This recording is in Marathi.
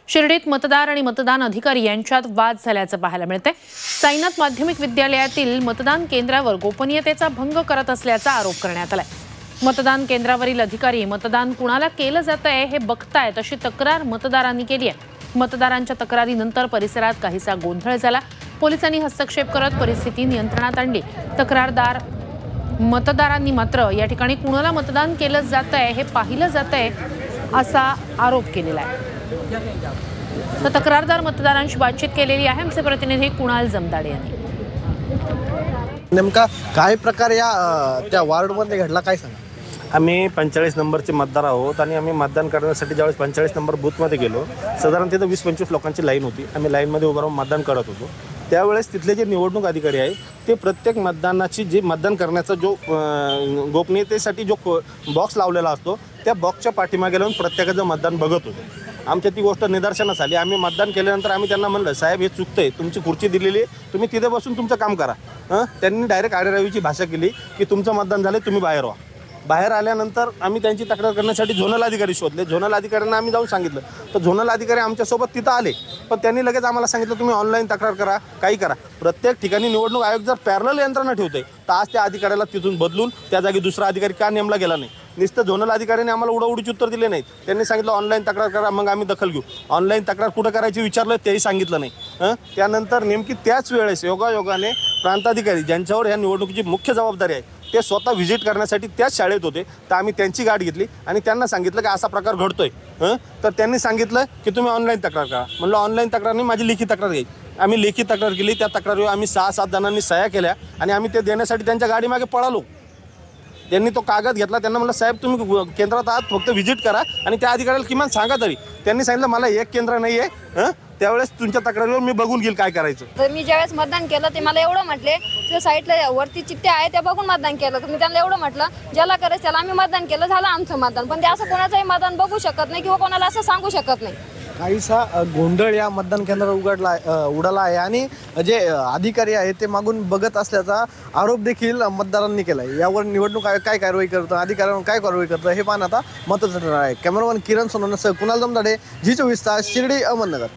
शिर्डीत मतदार आणि मतदान अधिकारी यांच्यात वाद झाल्याचं पाहायला मिळतंय। साईनाथ माध्यमिक विद्यालयातील मतदान केंद्रावर गोपनीयतेचा भंग करत असल्याचा आरोप करण्यात आलाय। मतदान केंद्रावरील अधिकारी मतदान कुणाला केलं जातंय हे बघतायत अशी तक्रार मतदारांनी केली आहे। मतदारांच्या तक्रारीनंतर परिसरात काहीसा गोंधळ झाला। पोलिसांनी हस्तक्षेप करत परिस्थिती नियंत्रणात आणली। तक्रारदार मतदारांनी मात्र या ठिकाणी कुणाला मतदान केलं जातंय हे पाहिलं जातंय असा आरोप केलेला आहे। तर तक्रारदार मतदारांशी बातचीत केलेली आहे आमचे प्रतिनिधी कुणाल जमदाडे यांनी। नेमका काय प्रकार या त्या वार्डमध्ये घडला काय सांगा? आम्ही 45 नंबरचे मतदार आहोत आणि आम्ही मतदान करण्यासाठी ज्यावेळेस 45 नंबर बूथमध्ये गेलो, साधारण तिथं 20-25 लोकांची लाईन होती। आम्ही लाईनमध्ये उभं राहून मतदान करत होतो। त्यावेळेस तिथले जे निवडणूक अधिकारी आहे ते प्रत्येक मतदानाची जे मतदान करण्याचा जो गोपनीयतेसाठी जो बॉक्स लावलेला असतो त्या बॉक्सच्या पाठीमागे लावून प्रत्येकाचं मतदान बघत होते। आमच्या ती गोष्ट निदर्शनास आली। आम्ही मतदान केल्यानंतर आम्ही त्यांना म्हणलं, साहेब हे चुकतंय, तुमची खुर्ची दिलेली आहे, तुम्ही तिथे बसून तुमचं काम करा। त्यांनी डायरेक्ट आडेरावीची भाषा केली की तुमचं मतदान झालं, तुम्ही बाहेर व्हा। बाहेर आल्यानंतर आम्ही त्यांची तक्रार करण्यासाठी झोनल अधिकारी शोधले। झोनल अधिकाऱ्यांना आम्ही जाऊन सांगितलं तर झोनल अधिकारी आमच्यासोबत तिथं आले, पण त्यांनी लगेच आम्हाला सांगितलं तुम्ही ऑनलाईन तक्रार करा, काही करा। प्रत्येक ठिकाणी निवडणूक आयोग जर पॅरलल यंत्रणा ठेवते तर आज त्या अधिकाऱ्याला तिथून बदलून त्या जागी दुसरा अधिकारी का नेमला गेला नाही? नुसतं झोनल अधिकाऱ्याने आम्हाला उडीचे उत्तर दिले नाहीत। त्यांनी सांगितलं ऑनलाईन तक्रार करा, मग आम्ही दखल घेऊ। ऑनलाईन तक्रार कुठं करायची विचारलं तेही सांगितलं नाही। त्यानंतर नेमकी त्याच वेळेस योगायोगाने प्रांताधिकारी ज्यांच्यावर ह्या निवडणुकीची मुख्य जबाबदारी आहे ते स्वतः व्हिजिट करण्यासाठी त्याच शाळेत होते। तर आम्ही त्यांची गाठ घेतली आणि त्यांना सांगितलं की असा प्रकार घडतोय। तर त्यांनी सांगितलं की तुम्ही ऑनलाईन तक्रार करा। म्हणलं ऑनलाईन तक्रार नाही, माझी लेखी तक्रार घ्यायची। आम्ही लेखी तक्रार केली। त्या तक्रारीवर आम्ही 6-7 जणांनी सह्या केल्या आणि आम्ही ते देण्यासाठी त्यांच्या गाडीमागे पळालो। त्यांनी तो कागद घेतला। त्यांना म्हणलं, साहेब तुम्ही केंद्रात आहात, फक्त व्हिजिट करा आणि त्या अधिकाऱ्याला किमान सांगा तरी। त्यांनी सांगितलं मला एक केंद्र नाही आहे, त्यावेळेस तुमच्या तक्रारीवर मी बघून घेईल काय करायचं। तर मी ज्यावेळेस मतदान केलं ते मला एवढं म्हटले त्या साईडला वरती चिठ्ठ्या आहे त्या बघून मतदान केलं। तर मी त्यांना एवढं म्हटलं ज्याला करायचं त्याला आम्ही मतदान केलं, झालं आमचं मतदान। पण ते असं कोणाचंही मतदान बघू शकत नाही किंवा कोणाला असं सांगू शकत नाही। काहीसा गोंधळ या मतदान केंद्रावर उडाला आहे आणि जे अधिकारी आहेत ते मागून बघत असल्याचा आरोप देखील मतदारांनी केला आहे। यावर निवडणूक आयोग काय कारवाई करतं, अधिकाऱ्यांवर काय कारवाई करतं हे पाहणं आता महत्त्वाचं ठरणार आहे। कॅमेरामन किरण सोनवणेसह कुणाल जमदाडे, G24 तास, शिर्डी, अहमदनगर।